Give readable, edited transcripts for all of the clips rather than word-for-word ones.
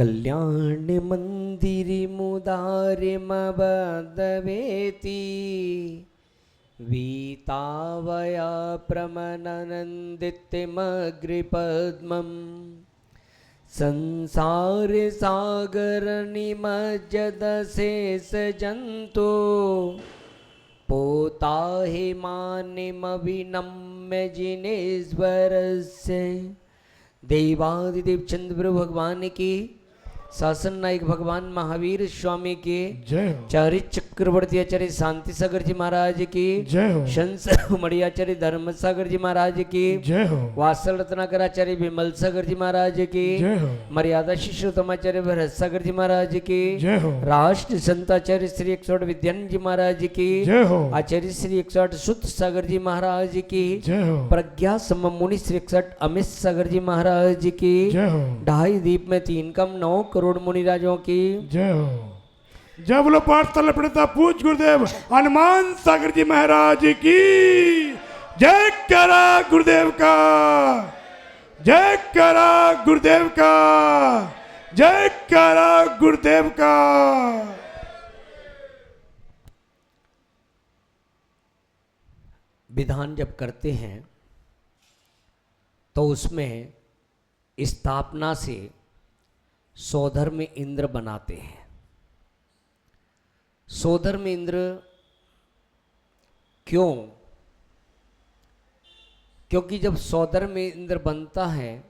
कल्याण मंदिरी मुदारिमबदवेति वीतावया प्रमननन्दितिमग्रिपद्मम् संसार सागर निमज्जदशेष जंतो पोता हि मानिमविनम्य जिनेश्वरस्य देवादिदेव चंद्र भगवान की, शासन नायक भगवान महावीर स्वामी के जय हो। चारि चक्रवर्ती आचार्य शांति सागर जी महाराज की जय हो। शंस मणियाचार्य धर्म सागर जी महाराज की जय हो। वासल रत्नाकर आचार्य विमल सागर जी महाराज की जय हो। मर्यादा शिष्योत्तमाचार्य भरत सागर जी महाराज की जय हो। राष्ट्र संताचार्य श्री 108 विद्यानंद जी महाराज की जय हो। आचार्य श्री 108 सुत सागर जी महाराज की जय हो। प्रज्ञा सम मुनि श्री 108 अमित सागर जी महाराज की जय हो। 2.5 दीप में 3 कम 9 करोड़ मुनिराजों की जय हो। जय बोलो पाठशाला प्रणेता पूज गुरुदेव हनुमान सागर जी महाराज की जय। करा गुरुदेव का जय, करा गुरुदेव का जय, करा गुरुदेव का। विधान जब करते हैं तो उसमें स्थापना से सौधर्म इंद्र बनाते हैं। सौधर्म इंद्र क्यों? क्योंकि जब सौधर्म इंद्र बनता है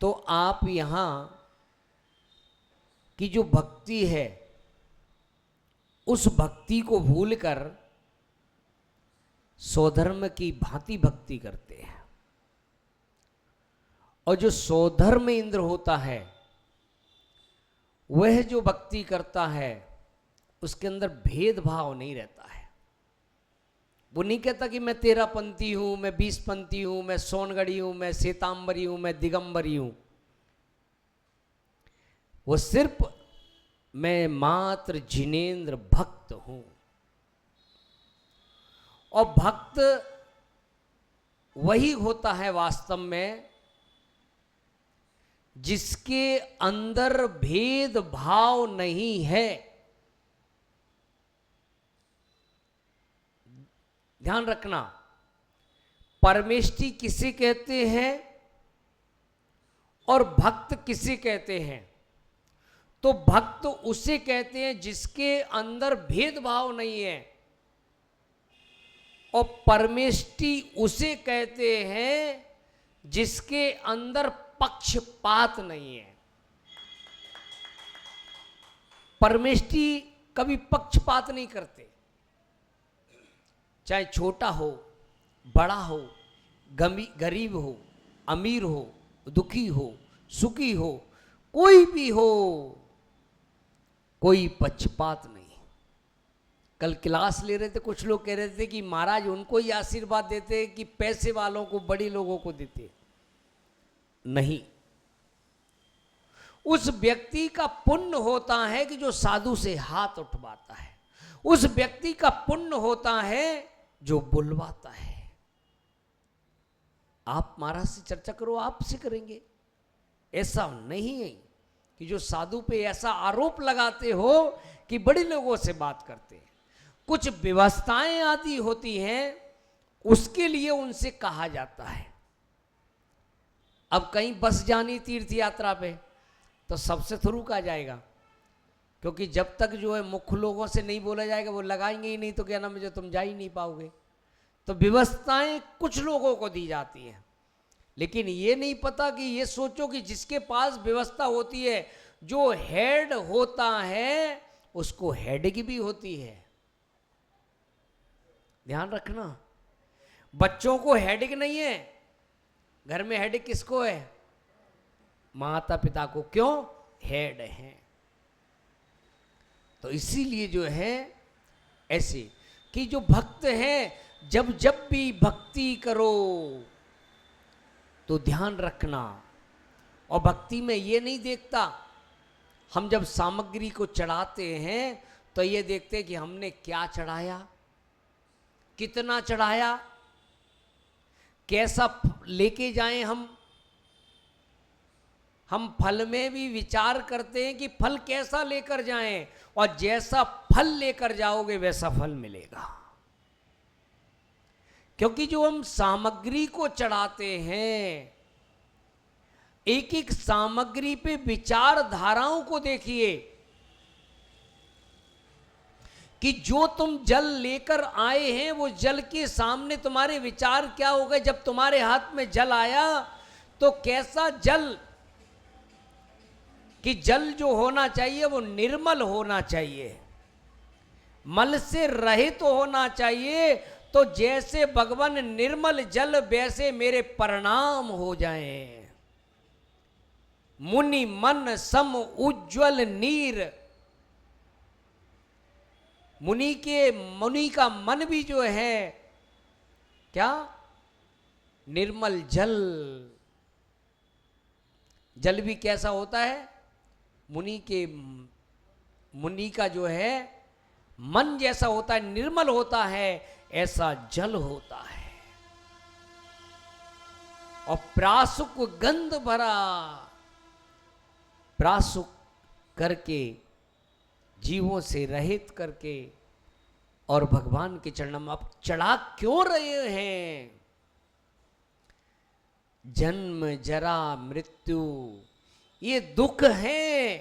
तो आप यहां की जो भक्ति है उस भक्ति को भूलकर सौधर्म की भांति भक्ति करते हैं। और जो सौधर्म इंद्र होता है वह जो भक्ति करता है उसके अंदर भेदभाव नहीं रहता है। वो नहीं कहता कि मैं 13 पंथी हूं, मैं 20 पंथी हूं, मैं सोनगढ़ी हूं, मैं श्वेतांबरी हूं, मैं दिगंबरी हूं। वो सिर्फ मैं मात्र जिनेन्द्र भक्त हूं। और भक्त वही होता है वास्तव में जिसके अंदर भेदभाव नहीं है। ध्यान रखना, परमेष्टि किसे कहते हैं और भक्त किसे कहते हैं? तो भक्त उसे कहते हैं जिसके अंदर भेदभाव नहीं है, और परमेष्टि उसे कहते हैं जिसके अंदर पक्षपात नहीं है। परमेष्टि कभी पक्षपात नहीं करते, चाहे छोटा हो, बड़ा हो, गरीब हो, अमीर हो, दुखी हो, सुखी हो, कोई भी हो, कोई पक्षपात नहीं। कल क्लास ले रहे थे, कुछ लोग कह रहे थे कि महाराज उनको ही आशीर्वाद देते कि पैसे वालों को, बड़े लोगों को देते। नहीं, उस व्यक्ति का पुण्य होता है कि जो साधु से हाथ उठवाता है। उस व्यक्ति का पुण्य होता है जो बुलवाता है। आप महाराज से चर्चा करो, आपसे करेंगे। ऐसा नहीं है कि जो साधु पे ऐसा आरोप लगाते हो कि बड़े लोगों से बात करते हैं। कुछ व्यवस्थाएं आदि होती हैं, उसके लिए उनसे कहा जाता है। अब कहीं बस जानी तीर्थ यात्रा पे तो सबसे थ्रू कहा जाएगा, क्योंकि जब तक जो है मुख्य लोगों से नहीं बोला जाएगा वो लगाएंगे ही नहीं, तो क्या नाम है, जो तुम जा ही नहीं पाओगे। तो व्यवस्थाएं कुछ लोगों को दी जाती हैं, लेकिन ये नहीं पता कि ये सोचो कि जिसके पास व्यवस्था होती है, जो हेड होता है उसको हेड की भी होती है। ध्यान रखना, बच्चों को हेडिक नहीं है। घर में हेड किसको है? माता पिता को। क्यों? हेड है। तो इसीलिए जो है ऐसे कि जो भक्त हैं, जब जब भी भक्ति करो तो ध्यान रखना। और भक्ति में ये नहीं देखता, हम जब सामग्री को चढ़ाते हैं तो ये देखते हैं कि हमने क्या चढ़ाया, कितना चढ़ाया, कैसा लेके जाएं हम। हम फल में भी विचार करते हैं कि फल कैसा लेकर जाएं, और जैसा फल लेकर जाओगे वैसा फल मिलेगा। क्योंकि जो हम सामग्री को चढ़ाते हैं, एक एक सामग्री पे विचारधाराओं को देखिए कि जो तुम जल लेकर आए हैं वो जल के सामने तुम्हारे विचार क्या हो गए। जब तुम्हारे हाथ में जल आया तो कैसा जल, कि जल जो होना चाहिए वो निर्मल होना चाहिए, मल से रहित तो होना चाहिए। तो जैसे भगवान निर्मल जल वैसे मेरे परिणाम हो जाएं। मुनि मन सम उज्ज्वल नीर, मुनि का मन भी जो है क्या, निर्मल जल। जल भी कैसा होता है, मुनि का जो है मन जैसा होता है, निर्मल होता है, ऐसा जल होता है। और प्रासुक गंध भरा, प्रासुक करके जीवों से रहित करके और भगवान के चरणों में आप चढ़ा क्यों रहे हैं। जन्म जरा मृत्यु ये दुख है,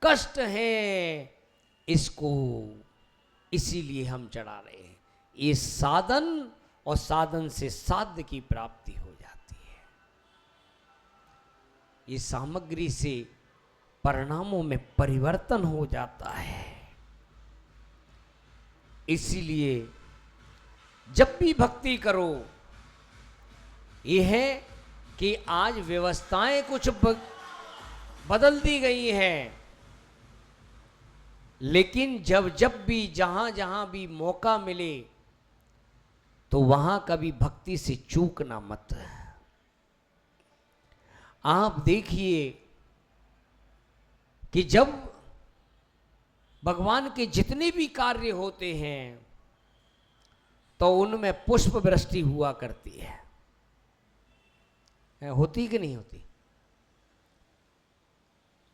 कष्ट है, इसको इसीलिए हम चढ़ा रहे हैं। ये साधन और साधन से साध्य की प्राप्ति हो जाती है। ये सामग्री से परिणामों में परिवर्तन हो जाता है। इसीलिए जब भी भक्ति करो, यह है कि आज व्यवस्थाएं कुछ बदल दी गई हैं, लेकिन जब भी जहां जहां भी मौका मिले तो वहां कभी भक्ति से चूकना मत। आप देखिए कि जब भगवान के जितने भी कार्य होते हैं तो उनमें पुष्प वृष्टि हुआ करती है। होती कि नहीं होती?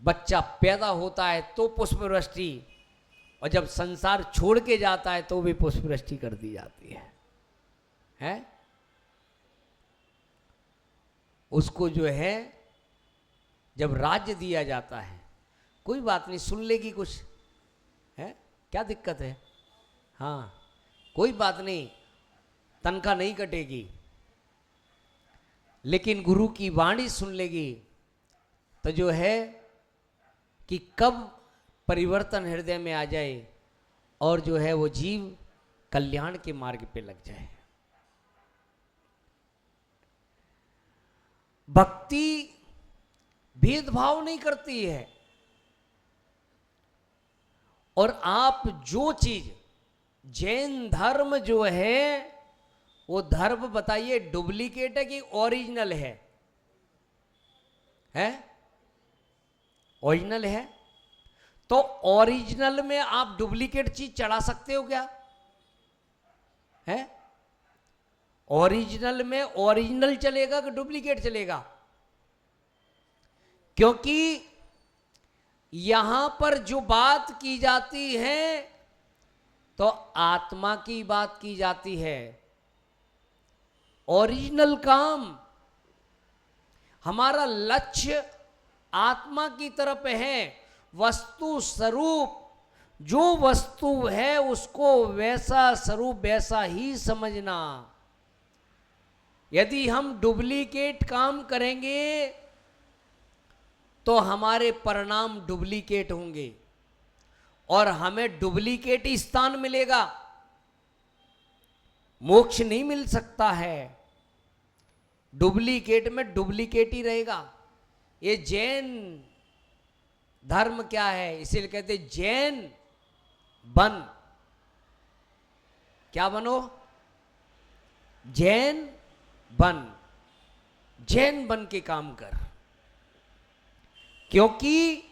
बच्चा पैदा होता है तो पुष्प वृष्टि, और जब संसार छोड़ के जाता है तो भी पुष्प वृष्टि कर दी जाती है। उसको जो है जब राज्य दिया जाता है, कोई बात नहीं, सुन लेगी कुछ है, क्या दिक्कत है, हाँ कोई बात नहीं, तनख्वाह नहीं कटेगी, लेकिन गुरु की वाणी सुन लेगी तो जो है कि कब परिवर्तन हृदय में आ जाए और जो है वो जीव कल्याण के मार्ग पे लग जाए। भक्ति भेदभाव नहीं करती है। और आप जो चीज, जैन धर्म जो है वो धर्म बताइए डुप्लीकेट है कि ओरिजिनल है? ओरिजिनल है। तो ओरिजिनल में आप डुप्लीकेट चीज चढ़ा सकते हो क्या? ओरिजिनल में ओरिजिनल चलेगा कि डुप्लीकेट चलेगा? क्योंकि यहां पर जो बात की जाती है तो आत्मा की बात की जाती है। ओरिजिनल काम, हमारा लक्ष्य आत्मा की तरफ है। वस्तु स्वरूप जो वस्तु है उसको वैसा स्वरूप वैसा ही समझना। यदि हम डुप्लीकेट काम करेंगे तो हमारे परिणाम डुप्लीकेट होंगे और हमें डुप्लीकेट ही स्थान मिलेगा, मोक्ष नहीं मिल सकता है। डुप्लीकेट में डुप्लीकेट ही रहेगा। ये जैन धर्म क्या है, इसीलिए कहते जैन बन। क्या बनो? जैन बन। जैन बन के काम कर, क्योंकि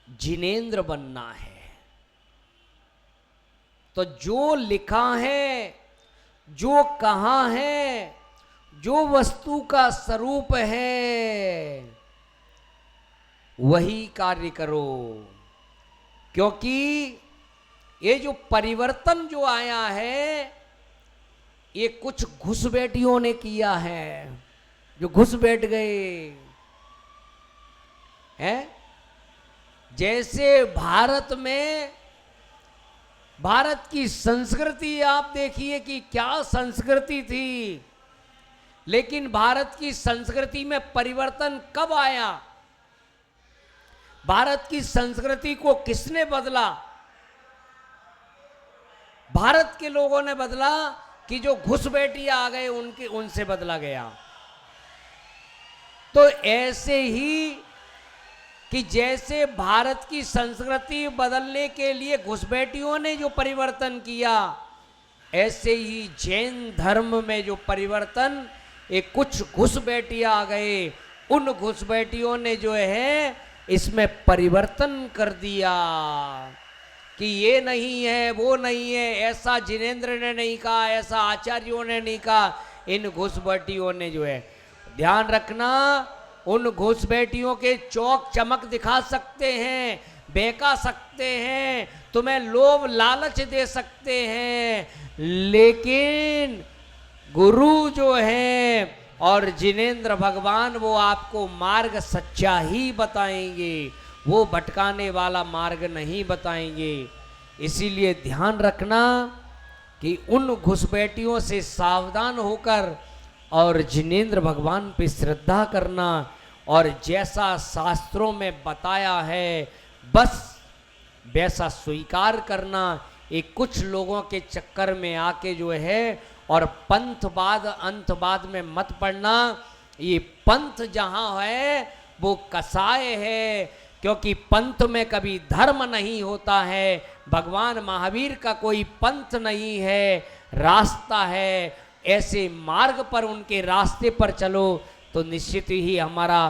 जिनेंद्र बनना है। तो जो लिखा है, जो कहा है, जो वस्तु का स्वरूप है वही कार्य करो। क्योंकि ये जो परिवर्तन जो आया है, ये कुछ घुसपैठियों ने किया है, जो घुस बैठ गए हैं। जैसे भारत में, भारत की संस्कृति आप देखिए कि क्या संस्कृति थी, लेकिन भारत की संस्कृति में परिवर्तन कब आया? भारत की संस्कृति को किसने बदला? भारत के लोगों ने बदला कि जो घुसपैठिए आ गए उनसे बदला गया। तो ऐसे ही कि जैसे भारत की संस्कृति बदलने के लिए घुसपैठियों ने जो परिवर्तन किया, ऐसे ही जैन धर्म में जो परिवर्तन, एक कुछ घुसपैठिए आ गए, उन घुसपैठियों ने जो है इसमें परिवर्तन कर दिया कि ये नहीं है, वो नहीं है, ऐसा जिनेंद्र ने नहीं कहा, ऐसा आचार्यों ने नहीं कहा। इन घुसपैठियों ने जो है, ध्यान रखना, उन घुसपैठियों के चौक चमक दिखा सकते हैं, बहका सकते हैं, तुम्हें लोभ लालच दे सकते हैं, लेकिन गुरु जो है और जिनेंद्र भगवान वो आपको मार्ग सच्चा ही बताएंगे, वो भटकाने वाला मार्ग नहीं बताएंगे। इसीलिए ध्यान रखना कि उन घुसपैठियों से सावधान होकर और जिनेंद्र भगवान पे श्रद्धा करना, और जैसा शास्त्रों में बताया है बस वैसा स्वीकार करना। एक कुछ लोगों के चक्कर में आके जो है और पंथवाद अंतवाद में मत पड़ना। ये पंथ जहाँ है वो कसाय है, क्योंकि पंथ में कभी धर्म नहीं होता है। भगवान महावीर का कोई पंथ नहीं है, रास्ता है। ऐसे मार्ग पर, उनके रास्ते पर चलो तो निश्चित ही हमारा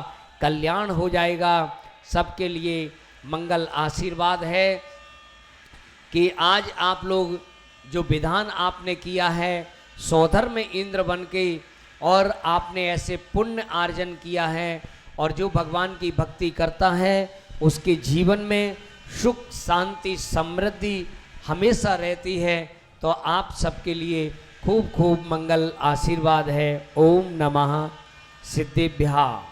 कल्याण हो जाएगा। सबके लिए मंगल आशीर्वाद है कि आज आप लोग जो विधान आपने किया है, सौधर में इंद्र बन के, और आपने ऐसे पुण्य अर्जन किया है, और जो भगवान की भक्ति करता है उसके जीवन में सुख शांति समृद्धि हमेशा रहती है। तो आप सबके लिए खूब खूब मंगल आशीर्वाद है। ओम नमः सिद्धिभ्याः।